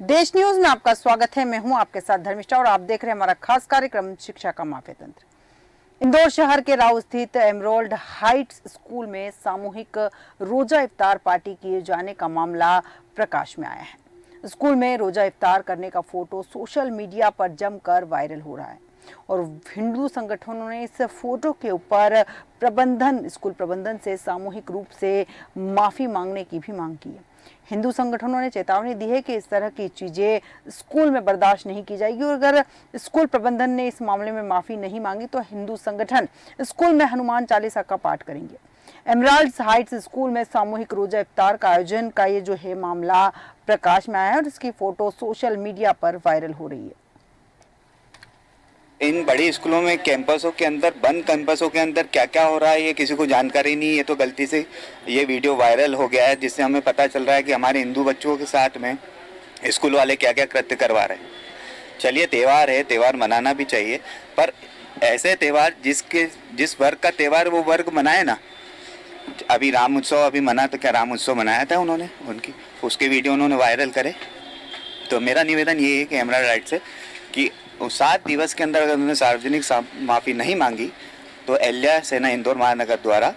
देश न्यूज में आपका स्वागत है। मैं हूं आपके साथ धर्मिष्ठा और आप देख रहे हैं हमारा खास कार्यक्रम शिक्षा का माफिया तंत्र। इंदौर शहर के राव स्थित एमरोल्ड हाइट्स स्कूल में सामूहिक रोजा इफ्तार पार्टी किए जाने का मामला प्रकाश में आया है। स्कूल में रोजा इफ्तार करने का फोटो सोशल मीडिया पर जमकर वायरल हो रहा है और हिंदू संगठनों ने इस फोटो के ऊपर स्कूल प्रबंधन से सामूहिक रूप से माफी मांगने की भी मांग की है। हिंदू संगठनों ने चेतावनी दी है कि इस तरह की चीजें स्कूल में बर्दाश्त नहीं की जाएगी और अगर स्कूल प्रबंधन ने इस मामले में माफी नहीं मांगी तो हिंदू संगठन स्कूल में हनुमान चालीसा का पाठ करेंगे। एमराल्ड्स हाइट्स स्कूल में सामूहिक रोजा इफ्तार का आयोजन का ये जो है मामला प्रकाश में आया है और इसकी फोटो सोशल मीडिया पर वायरल हो रही है। इन बड़ी स्कूलों में कैंपसों के अंदर, बंद कैंपसों के अंदर क्या क्या हो रहा है ये किसी को जानकारी नहीं है। ये तो गलती से ये वीडियो वायरल हो गया है जिससे हमें पता चल रहा है कि हमारे हिंदू बच्चों के साथ में स्कूल वाले क्या क्या कृत्य करवा रहे हैं। चलिए, त्यौहार है, त्यौहार मनाना भी चाहिए, पर ऐसे त्यौहार जिस वर्ग का त्यौहार वो वर्ग मनाए ना। अभी राम उत्सव अभी मना, तो क्या राम उत्सव मनाया था उन्होंने? उसके वीडियो उन्होंने वायरल करे। तो मेरा निवेदन ये है कि एमराल्ड राइट से कि 7 दिवस के अंदर अगर उन्होंने सार्वजनिक माफ़ी नहीं मांगी तो एल्या सेना इंदौर महानगर द्वारा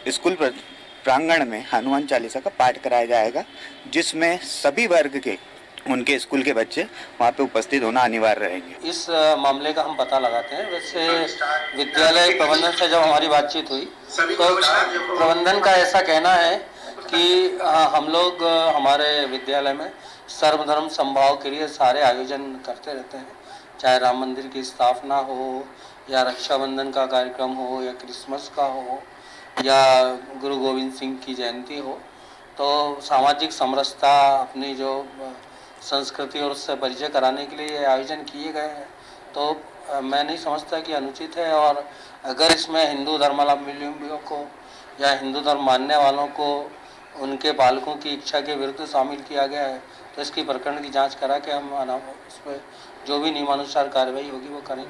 स्कूल प्रांगण में हनुमान चालीसा का पाठ कराया जाएगा, जिसमें सभी वर्ग के उनके स्कूल के बच्चे वहाँ पे उपस्थित होना अनिवार्य रहेंगे। इस मामले का हम पता लगाते हैं। वैसे विद्यालय प्रबंधन से जब हमारी बातचीत हुई तो प्रबंधन का ऐसा कहना है कि हम लोग हमारे विद्यालय में सर्वधर्म समभाव के लिए सारे आयोजन करते रहते हैं, चाहे राम मंदिर की स्थापना हो या रक्षाबंधन का कार्यक्रम हो या क्रिसमस का हो या गुरु गोविंद सिंह की जयंती हो। तो सामाजिक समरसता, अपनी जो संस्कृति और उससे परिचय कराने के लिए आयोजन किए गए हैं। तो मैं नहीं समझता कि अनुचित है, और अगर इसमें हिंदू धर्मावलंबियों को या हिंदू धर्म मानने वालों को उनके पालकों की इच्छा के विरुद्ध शामिल किया गया है तो इसकी प्रकरण की जांच करा के हम इस पर जो भी नियमानुसार कार्रवाई होगी वो करेंगे।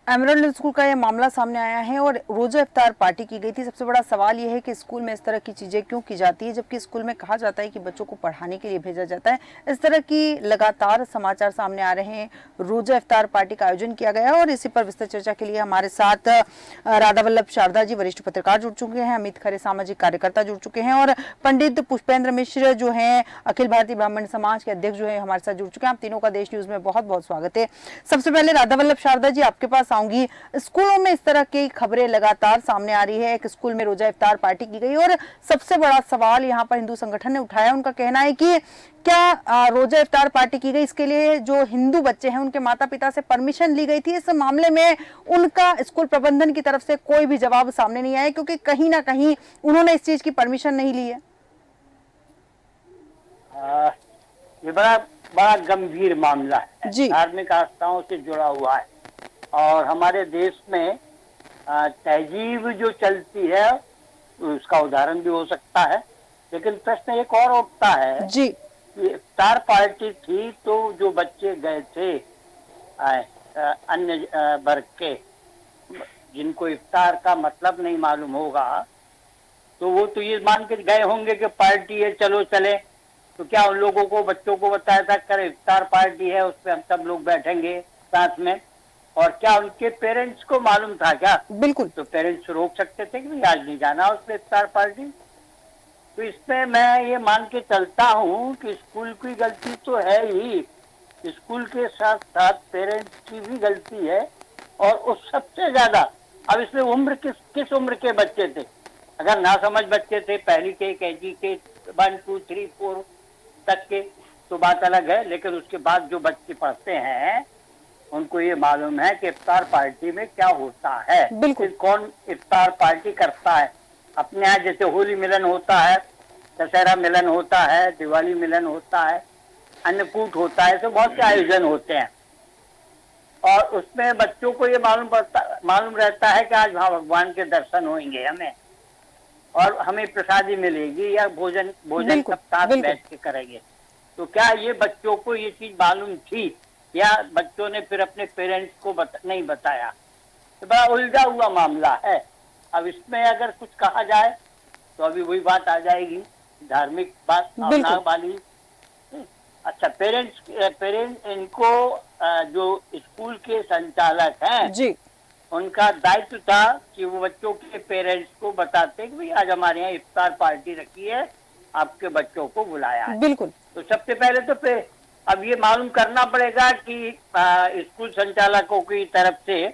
एमराल्ड स्कूल का यह मामला सामने आया है और रोजा इफ्तार पार्टी की गई थी। सबसे बड़ा सवाल यह है कि स्कूल में इस तरह की चीजें क्यों की जाती है, जबकि स्कूल में कहा जाता है कि बच्चों को पढ़ाने के लिए भेजा जाता है। इस तरह की लगातार समाचार सामने आ रहे हैं। रोजा इफ्तार पार्टी का आयोजन किया गया और इसी पर विस्तृत चर्चा के लिए हमारे साथ राधा वल्लभ शारदा जी वरिष्ठ पत्रकार जुड़ चुके हैं, अमित खरे सामाजिक कार्यकर्ता जुड़ चुके हैं और पंडित पुष्पेंद्र मिश्र जो है अखिल भारतीय ब्राह्मण समाज के अध्यक्ष जो है हमारे साथ जुड़ चुके हैं। आप तीनों का देश न्यूज में बहुत बहुत स्वागत है। सबसे पहले राधा वल्लभ शारदा जी, आपके पास आऊंगी। स्कूलों में इस तरह की खबरें लगातार सामने आ रही है। एक स्कूल में रोजा इफ्तार पार्टी की गई और सबसे बड़ा सवाल यहाँ पर हिंदू संगठन ने उठाया। उनका कहना है कि क्या रोजा इफ्तार पार्टी की गई, इसके लिए जो हिंदू बच्चे हैं उनके माता पिता से परमिशन ली गई थी? इस मामले में उनका स्कूल प्रबंधन की तरफ से कोई भी जवाब सामने नहीं आया, क्योंकि कहीं ना कहीं उन्होंने इस चीज की परमिशन नहीं ली है। ये बड़ा गंभीर मामला है, धार्मिक आस्थाओं से जुड़ा हुआ है और हमारे देश में तहजीब जो चलती है उसका उदाहरण भी हो सकता है। लेकिन प्रश्न एक और उठता है जी, इफ्तार पार्टी थी तो जो बच्चे गए थे अन्य वर्ग के, जिनको इफ्तार का मतलब नहीं मालूम होगा, तो वो तो ये मान के गए होंगे कि पार्टी है चलो चले। तो क्या उन लोगों को, बच्चों को बताया था कर इफ्तार पार्टी है, उस पर हम सब लोग बैठेंगे साथ में? और क्या उनके पेरेंट्स को मालूम था क्या? बिल्कुल। तो पेरेंट्स रोक सकते थे कि भाई आज नहीं जाना उस पर इफ्तार पार्टी। तो इसमें मैं ये मान के चलता हूँ कि स्कूल की गलती तो है ही, स्कूल के साथ साथ पेरेंट्स की भी गलती है। और उस सबसे ज्यादा अब इसमें उम्र किस उम्र के बच्चे थे? अगर नासमझ बच्चे थे, पहली के, केजी के, 1, 2, 3, 4 तक के, तो बात अलग है। लेकिन उसके बाद जो बच्चे पढ़ते हैं उनको ये मालूम है कि इफ्तार पार्टी में क्या होता है, बिल्कुल कौन इफ्तार पार्टी करता है। अपने यहाँ जैसे होली मिलन होता है, दशहरा मिलन होता है, दिवाली मिलन होता है, अन्नकूट होता है, तो बहुत से आयोजन होते हैं और उसमें बच्चों को ये मालूम रहता है कि आज वहाँ भगवान के दर्शन होंगे हमें और हमें प्रसादी मिलेगी या भोजन सब साथ बैठ के करेंगे। तो क्या ये बच्चों को ये चीज मालूम थी या बच्चों ने फिर अपने पेरेंट्स को नहीं बताया? तो बड़ा उलझा हुआ मामला है। अब इसमें अगर कुछ कहा जाए तो अभी वही बात आ जाएगी, धार्मिक बात वाली। अच्छा, पेरेंट्स इनको जो स्कूल के संचालक हैं जी उनका दायित्व था कि वो बच्चों के पेरेंट्स को बताते कि भाई आज हमारे यहाँ इफ्तार पार्टी रखी है, आपके बच्चों को बुलाया है। बिल्कुल तो सबसे पहले तो अब ये मालूम करना पड़ेगा कि स्कूल संचालकों की तरफ से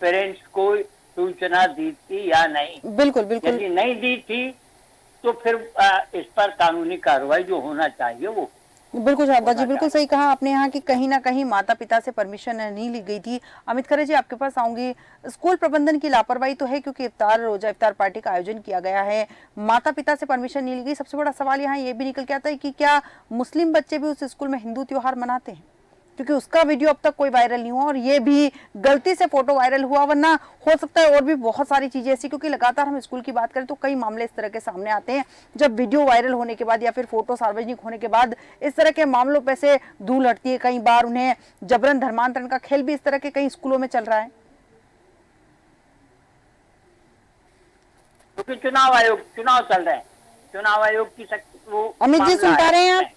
पेरेंट्स को सूचना दी थी या नहीं। बिल्कुल बिल्कुल यदि नहीं दी थी तो फिर इस पर कानूनी कार्रवाई जो होना चाहिए वो बिल्कुल शारदा जी, बिल्कुल सही कहा आपने यहाँ कि कहीं ना कहीं माता पिता से परमिशन नहीं ली गई थी। अमित खरे जी, आपके पास आऊंगी। स्कूल प्रबंधन की लापरवाही तो है क्योंकि रोजा इफ्तार पार्टी का आयोजन किया गया है, माता पिता से परमिशन नहीं ली गई। सबसे बड़ा सवाल यहाँ ये भी निकल के आता है कि क्या मुस्लिम बच्चे भी उस स्कूल में हिंदू त्योहार मनाते हैं, क्योंकि उसका वीडियो अब तक कोई वायरल नहीं हुआ और ये भी गलती से फोटो वायरल हुआ, वरना हो सकता है और भी बहुत सारी चीजें ऐसी, क्योंकि लगातार हम स्कूल की बात करें तो कई मामले इस तरह के सामने आते हैं जब वीडियो वायरल होने के बाद या फिर फोटो सार्वजनिक होने के बाद इस तरह के मामलों पे से धूल हटती है। कई बार उन्हें जबरन धर्मांतरण का खेल भी इस तरह के कई स्कूलों में चल रहा है। क्योंकि चुनाव चल रहे हैं, चुनाव आयोग की वो अमित जी सुन पा रहे हैं आप?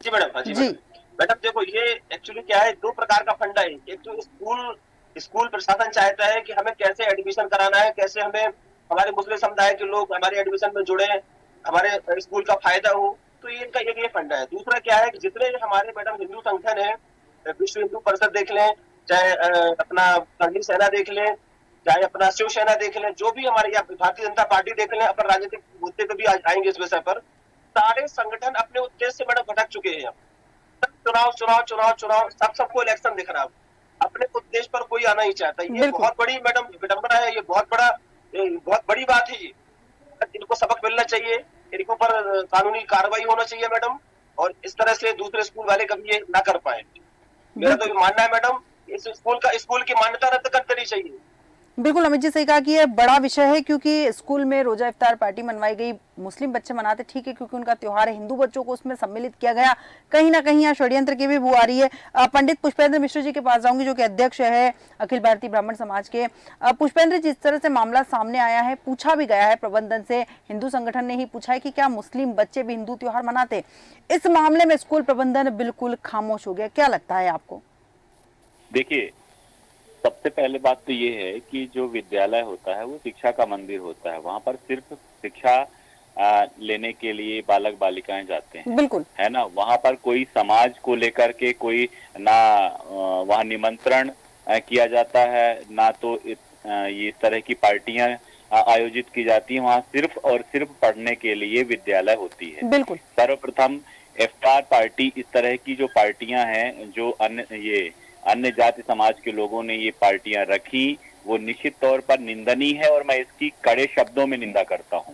जी मैडम, जी मैडम देखो, ये एक्चुअली क्या है, दो प्रकार का फंडा है। एक तो स्कूल प्रशासन चाहता है कि हमें कैसे एडमिशन कराना है, कैसे हमें हमारे मुस्लिम समुदाय के लोग हमारे एडमिशन में जुड़े, हमारे स्कूल का फायदा हो, तो ये इनका ये फंडा है। दूसरा क्या है कि जितने हमारे मैडम हिंदू संगठन है, विश्व हिंदू परिषद देख लें, चाहे अपना करणी सेना देख लें, चाहे अपना शिवसेना देख लें, जो भी हमारे यहाँ भारतीय जनता पार्टी देख लें, अपन राजनीतिक मुद्दे पे भी आएंगे इस विषय पर, सारे संगठन अपने उद्देश्य से मैडम भटक चुके हैं। चुनाव सबको इलेक्शन दिख रहा है, अपने उद्देश्य पर कोई आना ही चाहता। ये बहुत बड़ी मैडम विडंबना है, ये बहुत बड़ी बात है। ये इनको सबक मिलना चाहिए, इनको पर कानूनी कार्रवाई होना चाहिए मैडम, और इस तरह से दूसरे स्कूल वाले कभी ये ना कर पाए। मेरा तो मानना है मैडम, इस स्कूल की मान्यता रद्द कर देनी चाहिए। बिल्कुल अमित जी सही कहा कि ये बड़ा विषय है, क्योंकि स्कूल में रोजा इफ्तार पार्टी मनवाई गई, मुस्लिम बच्चे मनाते ठीक है क्योंकि उनका त्योहार है, हिंदू बच्चों को उसमें सम्मिलित किया गया। कहीं ना कहीं यहाँ षड्यंत्र की भी बू आ रही है। पंडित पुष्पेंद्र मिश्र जी के पास जाऊंगी, जो कि अध्यक्ष है अखिल भारतीय ब्राह्मण समाज के। पुष्पेंद्र जी, जिस तरह से मामला सामने आया है, पूछा भी गया है प्रबंधन से, हिंदू संगठन ने ही पूछा है कि क्या मुस्लिम बच्चे भी हिंदू त्योहार मनाते। इस मामले में स्कूल प्रबंधन बिल्कुल खामोश हो गया, क्या लगता है आपको? देखिए, सबसे पहले बात तो ये है कि जो विद्यालय होता है वो शिक्षा का मंदिर होता है, वहां पर सिर्फ शिक्षा लेने के लिए बालक बालिकाएं जाते हैं, बिल्कुल है ना। वहां पर कोई समाज को लेकर के कोई ना वहां निमंत्रण किया जाता है, ना तो ये इस तरह की पार्टियां आयोजित की जाती हैं। वहां सिर्फ और सिर्फ पढ़ने के लिए विद्यालय होती है। बिल्कुल सर्वप्रथम इफ्तार पार्टी, इस तरह की जो पार्टियां हैं, जो अन्य जाति समाज के लोगों ने ये पार्टियां रखी, वो निश्चित तौर पर निंदनीय है और मैं इसकी कड़े शब्दों में निंदा करता हूं।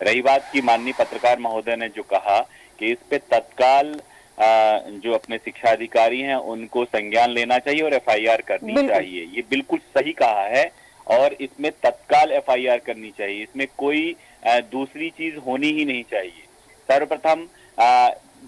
रही बात की माननीय पत्रकार महोदय ने जो कहा कि इस पे तत्काल जो अपने शिक्षा अधिकारी हैं उनको संज्ञान लेना चाहिए और एफआईआर करनी चाहिए, ये बिल्कुल सही कहा है, और इसमें तत्काल एफआईआर करनी चाहिए। इसमें कोई दूसरी चीज होनी ही नहीं चाहिए। सर्वप्रथम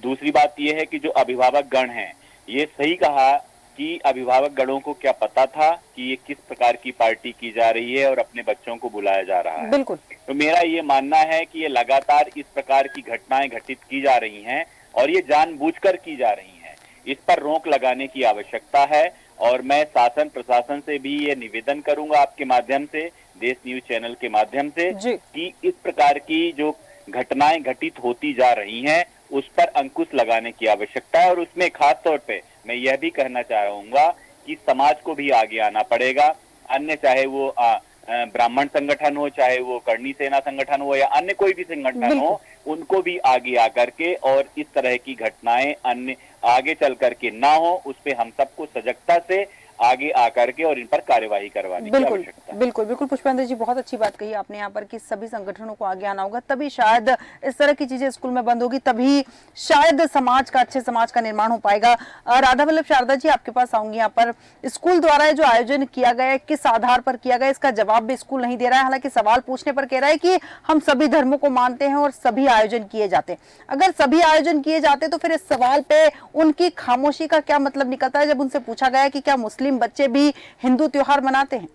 दूसरी बात यह है कि जो अभिभावक गण हैं, ये सही कहा कि अभिभावक गणों को क्या पता था कि ये किस प्रकार की पार्टी की जा रही है और अपने बच्चों को बुलाया जा रहा है। बिल्कुल। तो मेरा ये मानना है कि ये लगातार इस प्रकार की घटनाएं घटित की जा रही हैं और ये जानबूझकर की जा रही हैं। इस पर रोक लगाने की आवश्यकता है, और मैं शासन प्रशासन से भी ये निवेदन करूंगा आपके माध्यम से, देश न्यूज चैनल के माध्यम से, कि इस प्रकार की जो घटनाएं घटित होती जा रही हैं उस पर अंकुश लगाने की आवश्यकता है। और उसमें खास तौर पे मैं यह भी कहना चाहूंगा कि समाज को भी आगे आना पड़ेगा। अन्य चाहे वो ब्राह्मण संगठन हो, चाहे वो करणी सेना संगठन हो या अन्य कोई भी संगठन हो, उनको भी आगे आकर के और इस तरह की घटनाएं अन्य आगे चल करके ना हो, उस पे हम सबको सजगता से आगे आकर के और इन पर कार्यवाही करवाने की आवश्यकता है। बिल्कुल बिल्कुल पुष्पेंद्र जी, बहुत अच्छी बात कही आपने यहाँ पर कि सभी संगठनों को आगे आना होगा, तभी शायद इस तरह की चीजें स्कूल में बंद होगी, तभी शायद अच्छे समाज का निर्माण हो पाएगा। राधा वल्लभ शारदा जी, आपके पास आऊंगी। यहाँ पर स्कूल द्वारा जो आयोजन किया गया है, किस आधार पर किया गया, इसका जवाब भी स्कूल नहीं दे रहा है। हालांकि सवाल पूछने पर कह रहा है कि हम सभी धर्मों को मानते हैं और सभी आयोजन किए जाते हैं। अगर सभी आयोजन किए जाते तो फिर इस सवाल पे उनकी खामोशी का क्या मतलब निकलता है, जब उनसे पूछा गया कि क्या मुस्लिम बच्चे भी हिंदू त्योहार मनाते हैं?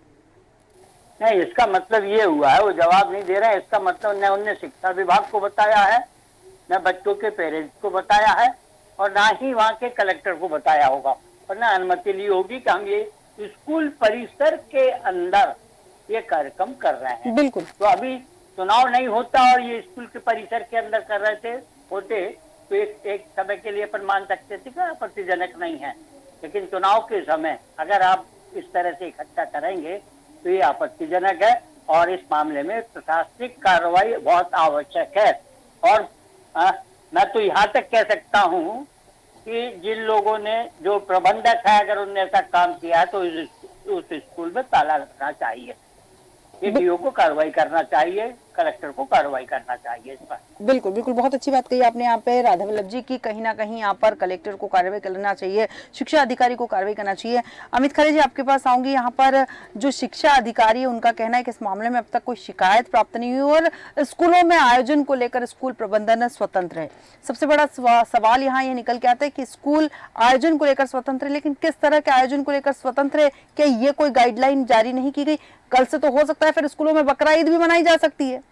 नहीं, इसका मतलब ये हुआ है, वो जवाब नहीं दे रहे हैं। इसका मतलब न उनने शिक्षा विभाग को बताया है, न बच्चों के पेरेंट्स को बताया है, और ना ही वहाँ के कलेक्टर को बताया होगा और ना अनुमति ली होगी कि हम ये स्कूल परिसर के अंदर ये कार्यक्रम कर रहे हैं। बिल्कुल। तो अभी चुनाव नहीं होता और ये स्कूल के परिसर के अंदर कर रहे थे होते तो एक समय के लिए अपन मान सकते थे कि आपत्तिजनक नहीं है, लेकिन चुनाव के समय अगर आप इस तरह से इकट्ठा करेंगे तो ये आपत्तिजनक है और इस मामले में प्रशासनिक कार्रवाई बहुत आवश्यक है। और मैं तो यहाँ तक कह सकता हूँ कि जिन लोगों ने, जो प्रबंधक है, अगर उन्होंने ऐसा काम किया है तो उस स्कूल में ताला लगना चाहिए, डीओ को कार्रवाई करना चाहिए, कलेक्टर को कार्रवाई करना चाहिए इस पर। बिल्कुल बिल्कुल, बहुत अच्छी बात कही आपने यहाँ पे राधा वल्लभ जी की, कहीं ना कहीं यहाँ पर कलेक्टर को कार्रवाई करना चाहिए, शिक्षा अधिकारी को कार्रवाई करना चाहिए। अमित खरे जी, आपके पास आऊंगी। यहाँ पर जो शिक्षा अधिकारी है उनका कहना है कि इस मामले में अब तक कोई शिकायत प्राप्त नहीं हुई और स्कूलों में आयोजन को लेकर स्कूल प्रबंधन स्वतंत्र है। सबसे बड़ा सवाल यहाँ ये निकल के आता है कि स्कूल आयोजन को लेकर स्वतंत्र है, लेकिन किस तरह के आयोजन को लेकर स्वतंत्र है? क्या ये कोई गाइडलाइन जारी नहीं की गई? कल से तो हो सकता है फिर स्कूलों में बकरा ईद भी मनाई जा सकती है।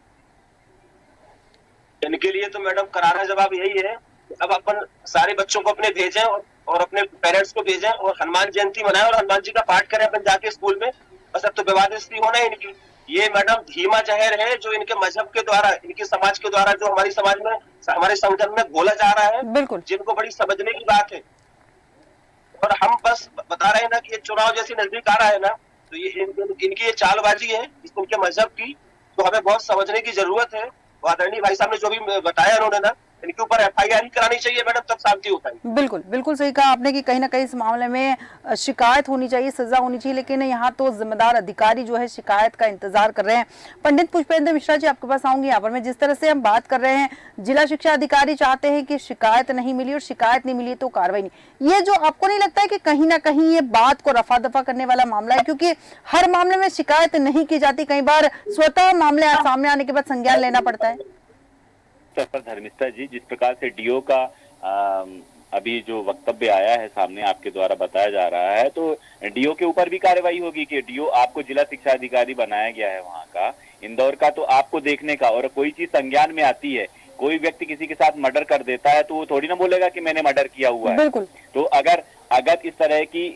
इनके लिए तो मैडम करारा जवाब यही है, अब अपन सारे बच्चों को अपने भेजें और अपने पेरेंट्स को भेजें और हनुमान जयंती मनाएं और हनुमान जी का पाठ करें अपन जाके स्कूल में। बस अब तो विवादित होना है इनकी। ये मैडम धीमा जहर है जो इनके मजहब के द्वारा, इनके समाज के द्वारा, जो हमारी समाज में, हमारे संगठन में घोला जा रहा है, बिल्कुल, जिनको बड़ी समझने की बात है। और हम बस बता रहे हैं ना कि ये चुनाव जैसे नजदीक आ रहा है ना, तो ये इनकी ये चालबाजी है इनके मजहब की, तो हमें बहुत समझने की जरूरत है। आदरणीय भाई साहब ने जो भी बताया उन्होंने ना, इनके ऊपर एफआईआर ही करानी चाहिए मैडम, तब शांति हो पाएगी। बिल्कुल बिल्कुल सही कहा आपने कि कहीं ना कहीं इस मामले में शिकायत होनी चाहिए, सजा होनी चाहिए, लेकिन यहाँ तो जिम्मेदार अधिकारी जो है शिकायत का इंतजार कर रहे हैं। पंडित पुष्पेंद्र मिश्रा जी, आपके पास आऊंगी। यहाँ पर मैं जिस तरह से हम बात कर रहे हैं, जिला शिक्षा अधिकारी चाहते हैं कि शिकायत नहीं मिली और शिकायत नहीं मिली तो कार्रवाई नहीं, ये जो आपको नहीं लगता है कि कहीं ना कहीं ये बात को रफा दफा करने वाला मामला है? क्योंकि हर मामले में शिकायत नहीं की जाती, कई बार स्वतः मामले सामने आने के बाद संज्ञान लेना पड़ता है। पर धर्मिष्ठा जी, जिस प्रकार से डीओ का अभी जो वक्तव्य आया है सामने आपके द्वारा बताया जा रहा है, तो डीओ के ऊपर भी कार्रवाई होगी कि डीओ आपको जिला शिक्षा अधिकारी बनाया गया है वहाँ का, इंदौर का, तो आपको देखने का, और कोई चीज संज्ञान में आती है, कोई व्यक्ति किसी के साथ मर्डर कर देता है तो वो थोड़ी ना बोलेगा कि मैंने मर्डर किया हुआ है। बिल्कुल। तो अगर इस तरह की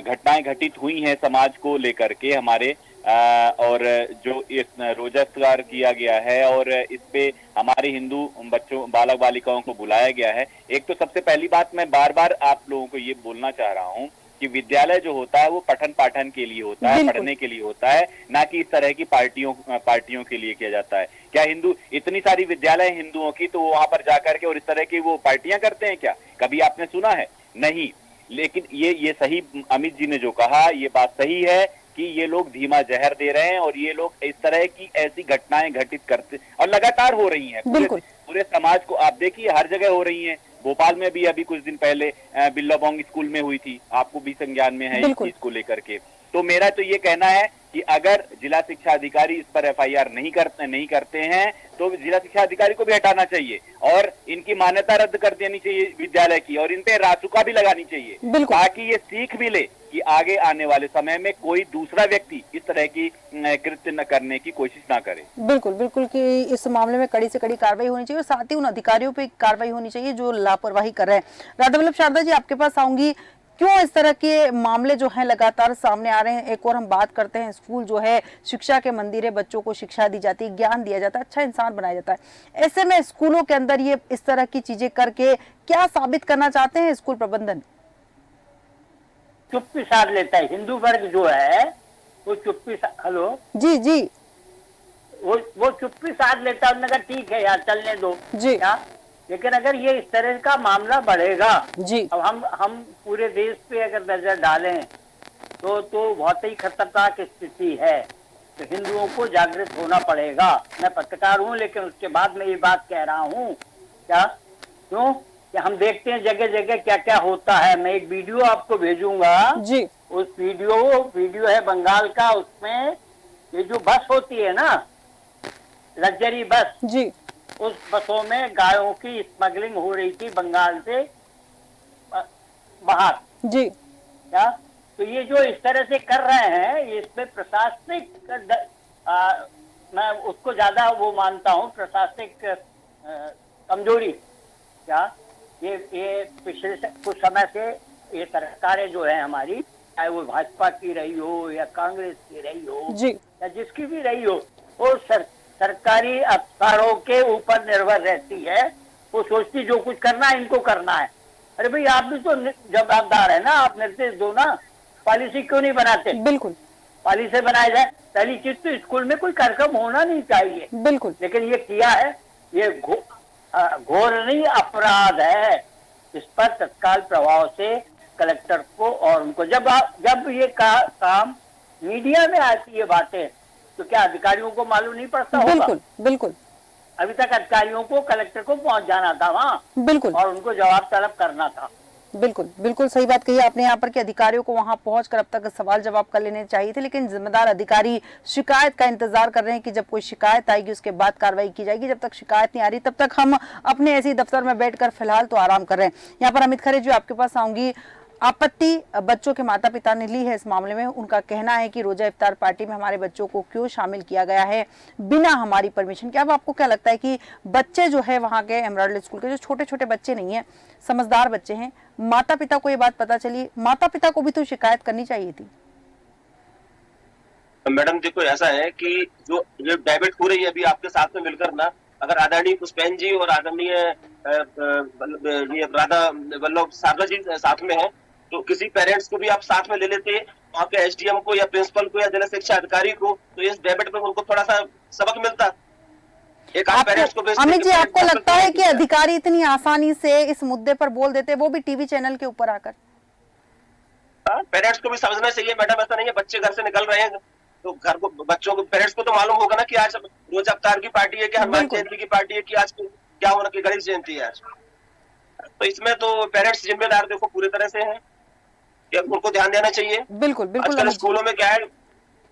घटनाएं घटित हुई हैं समाज को लेकर के हमारे, और जो इस रोजा इफ्तार किया गया है और इस पे हमारे हिंदू बच्चों, बालक बालिकाओं को बुलाया गया है, एक तो सबसे पहली बात मैं बार बार आप लोगों को ये बोलना चाह रहा हूँ कि विद्यालय जो होता है वो पठन पाठन के लिए होता है, पढ़ने के लिए होता है, ना कि इस तरह की पार्टियों के लिए किया जाता है। क्या हिंदू, इतनी सारी विद्यालय हिंदुओं की, तो वहां पर जाकर के और इस तरह की वो पार्टियां करते हैं क्या? कभी आपने सुना है? नहीं। लेकिन ये सही, अमित जी ने जो कहा ये बात सही है कि ये लोग धीमा जहर दे रहे हैं और ये लोग इस तरह की ऐसी घटनाएं घटित करते और लगातार हो रही हैं पूरे समाज को। आप देखिए हर जगह हो रही हैं। भोपाल में भी अभी कुछ दिन पहले बिल्लाबोंग स्कूल में हुई थी, आपको भी संज्ञान में है इस चीज को लेकर के। तो मेरा तो ये कहना है कि अगर जिला शिक्षा अधिकारी इस पर एफआईआर नहीं करते हैं तो जिला शिक्षा अधिकारी को भी हटाना चाहिए और इनकी मान्यता रद्द कर देनी चाहिए विद्यालय की, और इन पे रासुका भी लगानी चाहिए ताकि ये सीख मिले कि आगे आने वाले समय में कोई दूसरा व्यक्ति इस तरह की कृत्य न करने की कोशिश ना करे। बिल्कुल बिल्कुल कि इस मामले में कड़ी से कड़ी कार्रवाई होनी चाहिए और साथ ही उन अधिकारियों पे कार्रवाई होनी चाहिए जो लापरवाही कर रहे हैं। राधा वल्लभ शारदा जी, आपके पास आऊंगी। क्यों इस तरह के मामले जो हैं लगातार सामने आ रहे हैं? एक और हम बात करते हैं, स्कूल जो है शिक्षा के मंदिर है, बच्चों को शिक्षा दी जाती है, ज्ञान दिया जाता है, अच्छा इंसान बनाया जाता है। ऐसे में स्कूलों के अंदर ये इस तरह की चीजें करके क्या साबित करना चाहते हैं स्कूल प्रबंधन? चुप्पी साध लेता है हिंदू वर्ग जो है, वो चुप्पी हेलो जी जी, वो चुप्पी साध लेता है। उन्होंने कहा ठीक है यार चलने दो जी, क्या? लेकिन अगर ये इस तरह का मामला बढ़ेगा जी, अब हम पूरे देश पे अगर नजर डालें तो बहुत ही खतरनाक स्थिति है। तो हिंदुओं को जागृत होना पड़ेगा। मैं पत्रकार हूँ लेकिन उसके बाद मैं ये बात कह रहा हूँ क्या, क्यों कि हम देखते हैं जगह जगह क्या क्या होता है। मैं एक वीडियो आपको भेजूंगा जी, उस वीडियो है बंगाल का। उसमें ये जो बस होती है ना, लग्जरी बस जी, उस बसों में गायों की स्मगलिंग हो रही थी बंगाल से बाहर जी, क्या? तो ये जो इस तरह से कर रहे हैं इसमें प्रशासनिक मैं उसको ज्यादा वो मानता हूँ, प्रशासनिक कमजोरी क्या, ये पिछले कुछ समय से ये सरकारें जो है हमारी, चाहे वो भाजपा की रही हो या कांग्रेस की रही हो जी या जिसकी भी रही हो, वो सरकारी अफसरों के ऊपर निर्भर रहती है। वो सोचती जो कुछ करना है इनको करना है। अरे भाई आप भी तो जवाबदार है ना, आप निर्देश दो ना, पॉलिसी क्यों नहीं बनाते? बिल्कुल पॉलिसी बनाया जाए। पहली चीज तो स्कूल में कोई कार्यक्रम होना नहीं चाहिए, बिल्कुल, लेकिन ये किया है, ये घोर नहीं अपराध है। इस पर तत्काल प्रभाव से कलेक्टर को और उनको जब ये काम मीडिया में आती है बातें, तो क्या अधिकारियों को मालूम नहीं पड़ता होगा? बिल्कुल बिल्कुल अभी तक अधिकारियों को कलेक्टर को पहुंच जाना था वहाँ बिल्कुल और उनको जवाब तलब करना था। बिल्कुल बिल्कुल सही बात कही आपने यहाँ पर कि अधिकारियों को वहां पहुंचकर अब तक सवाल जवाब कर लेने चाहिए थे, लेकिन जिम्मेदार अधिकारी शिकायत का इंतजार कर रहे हैं कि जब कोई शिकायत आएगी उसके बाद कार्रवाई की जाएगी। जब तक शिकायत नहीं आ रही तब तक हम अपने ऐसे दफ्तर में बैठकर फिलहाल तो आराम कर रहे हैं। यहाँ पर अमित खरे जी आपके पास आऊंगी। आपत्ति बच्चों के माता पिता ने ली है इस मामले में। उनका कहना है कि रोजा इफ्तार पार्टी में हमारे बच्चों को क्यों शामिल किया गया है बिना हमारी परमिशन के। अब आपको क्या लगता है कि बच्चे जो है वहाँ के एमराल्ड स्कूल के, जो छोटे छोटे बच्चे नहीं है, समझदार बच्चे हैं, माता पिता को ये बात पता चली, माता पिता को भी तो शिकायत करनी चाहिए थी? मैडम देखो ऐसा है कि जो ये डेबिट हो रही है अभी आपके साथ में मिलकर ना, अगर आदरणीय पुष्पेन जी और आदरणीय ये राधा वल्लभ शारदा जी साथ में है, तो किसी पेरेंट्स को भी आप साथ में ले लेते, वहाँ के एसडीएम को या प्रिंसिपल को या जिला शिक्षा अधिकारी को, तो इस डेबिट में उनको थोड़ा सा सबक मिलता। एक आध पेरेंट्स को अमित जी आपको लगता है कि अधिकारी इतनी आसानी से इस मुद्दे पर बोल देते, वो भी टीवी चैनल के ऊपर आकर? पेरेंट्स को भी समझना चाहिए मैडम, ऐसा नहीं है बच्चे घर से निकल रहे हैं तो घर को बच्चों को पेरेंट्स को तो मालूम होगा ना कि आज रोजा इफ्तार की पार्टी है कि हनुमान जयंती की पार्टी है कि आज क्या होना कि गणेश जयंती है आज। तो इसमें तो पेरेंट्स जिम्मेदार देखो पूरी तरह से हैं, उनको ध्यान देना चाहिए। बिल्कुल बिल्कुल आजकल स्कूलों में क्या है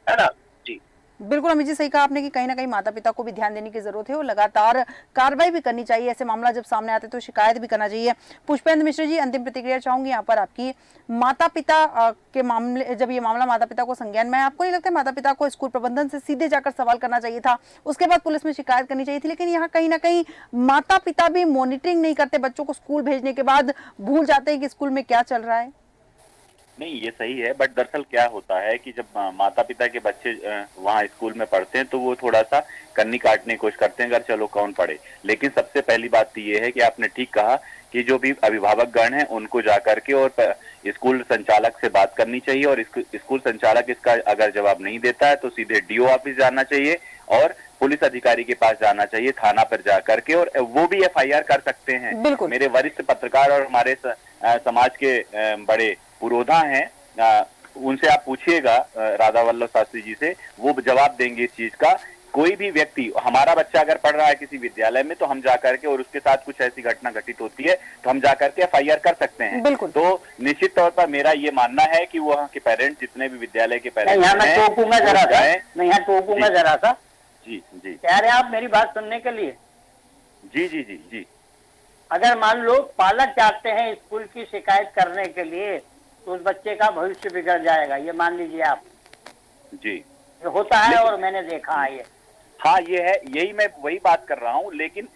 ना जी। बिल्कुल अमित जी सही कहा आपने कि कहीं ना कहीं माता पिता को भी ध्यान देने की जरूरत है और लगातार कार्रवाई भी करनी चाहिए। ऐसे मामला जब सामने आते तो शिकायत भी करना चाहिए। पुष्पेंद्र मिश्र जी अंतिम प्रतिक्रिया चाहूंगी यहाँ पर आपकी। माता पिता के मामले, जब ये मामला माता पिता को संज्ञान में, आपको नहीं लगता माता पिता को स्कूल प्रबंधन से सीधे जाकर सवाल करना चाहिए था, उसके बाद पुलिस में शिकायत करनी चाहिए थी? लेकिन यहाँ कहीं ना कहीं माता पिता भी मॉनिटरिंग नहीं करते, बच्चों को स्कूल भेजने के बाद भूल जाते हैं कि स्कूल में क्या चल रहा है। नहीं ये सही है, बट दरअसल क्या होता है कि जब माता पिता के बच्चे वहाँ स्कूल में पढ़ते हैं तो वो थोड़ा सा कन्नी काटने की कोशिश करते हैं, अगर चलो कौन पढ़े। लेकिन सबसे पहली बात तो ये है कि आपने ठीक कहा कि जो भी अभिभावक गण हैं उनको जाकर के और स्कूल संचालक से बात करनी चाहिए, और स्कूल संचालक इसका अगर जवाब नहीं देता है तो सीधे डीओ ऑफिस जाना चाहिए और पुलिस अधिकारी के पास जाना चाहिए, थाना पर जाकर के, और वो भी एफआईआर कर सकते हैं। मेरे वरिष्ठ पत्रकार और हमारे समाज के बड़े पुरोधा हैं, उनसे आप पूछिएगा राधा वल्लभ शास्त्री जी से, वो जवाब देंगे इस चीज का। कोई भी व्यक्ति, हमारा बच्चा अगर पढ़ रहा है किसी विद्यालय में तो हम जाकर के, और उसके साथ कुछ ऐसी घटना घटित होती है तो हम जाकर के एफआईआर कर सकते हैं। तो निश्चित तौर पर मेरा ये मानना है कि वहाँ के पेरेंट्स, जितने भी विद्यालय के पेरेंट्स जरा सा जी जी कह रहे हैं आप मेरी बात सुनने के लिए? जी जी जी जी। अगर मान लो पालक चाहते हैं स्कूल की शिकायत करने के लिए तो उस बच्चे का भविष्य बिगड़ जाएगा, ये मान लीजिए आप जी। ये होता है और मैंने देखा है ये। हाँ ये है, यही मैं वही बात कर रहा हूँ। लेकिन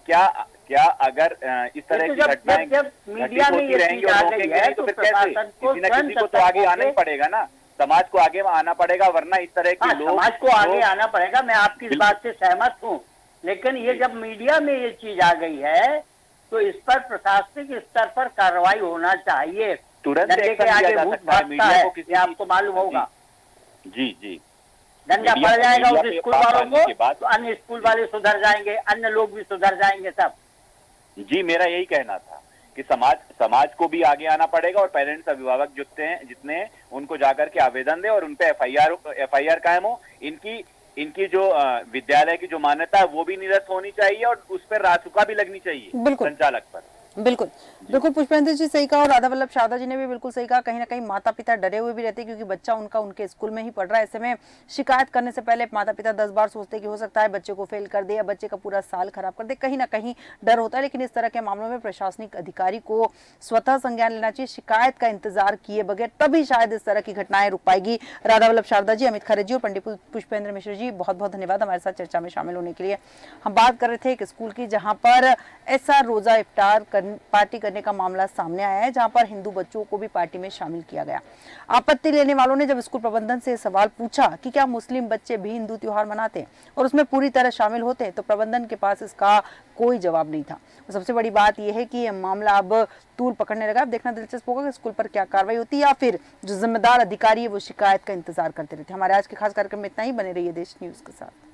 क्या अगर इस तरह की घटनाएं जब मीडिया में ये चीज आ गई है तो फिर कैसे? किसी न किसी को तो आगे आना ही पड़ेगा ना, समाज को आगे आना पड़ेगा, वरना इस तरह के लोग, समाज को आगे आना पड़ेगा। मैं आपकी इस बात से सहमत हूँ, लेकिन ये जब मीडिया में ये चीज आ गई है तो इस पर प्रशासनिक स्तर पर कार्रवाई होना चाहिए। तुरंत आगे भूत भागता है, ये आपको मालूम होगा। जी जी, डंडा पड़ जाएगा उस स्कूल वालों को तो अन्य स्कूल वाले सुधर जाएंगे, अन्य लोग भी सुधर जाएंगे सब। जी मेरा यही कहना था कि समाज को भी आगे आना पड़ेगा, और पेरेंट्स, अभिभावक जितने हैं उनको जाकर के आवेदन दे और उन पे एफआईआर कायम हो। इनकी जो विद्यालय की जो मान्यता है वो भी निरस्त होनी चाहिए और उस पर रासुका भी लगनी चाहिए संचालक पर। बिल्कुल बिल्कुल पुष्पेंद्र जी सही कहा, और राधा वल्लभ शारदा जी ने भी बिल्कुल सही कहा। कहीं ना कहीं माता पिता डरे हुए भी रहते क्योंकि बच्चा उनका उनके स्कूल में ही पढ़ रहा है। ऐसे में शिकायत करने से पहले माता पिता 10 बार सोचते कि हो सकता है बच्चे को फेल कर दे या बच्चे का पूरा साल खराब कर दे, कहीं ना कहीं डर होता है। लेकिन इस तरह के मामलों में प्रशासनिक अधिकारी को स्वतः संज्ञान लेना चाहिए, शिकायत का इंतजार किए बगैर, तभी शायद इस तरह की घटनाएं रुक पाएगी। राधा वल्लभ शारदा जी, अमित खरे जी और पंडित पुष्पेंद्र मिश्र जी, बहुत बहुत धन्यवाद हमारे साथ चर्चा में शामिल होने के लिए। हम बात कर रहे थे एक स्कूल की जहाँ पर ऐसा रोजा इफ्तार करने पार्टी करने का मामला सामने आया है, जहां पर हिंदू बच्चों को भी पार्टी में शामिल किया गया। आपत्ति लेने वालों ने जब स्कूल प्रबंधन से सवाल पूछा कि क्या मुस्लिम बच्चे भी हिंदू त्योहार मनाते हैं और उसमें पूरी तरह शामिल होते हैं, तो प्रबंधन के पास इसका कोई जवाब नहीं था। और सबसे बड़ी बात यह है कि यह मामला अब तूल पकड़ने लगा। अब देखना दिलचस्प होगा कि स्कूल पर क्या कार्रवाई होती है या फिर जो जिम्मेदार अधिकारी है वो शिकायत का इंतजार करते रहते हैं। हमारे आज के खास कार्यक्रम में इतना ही। बने रहिए देश न्यूज के साथ।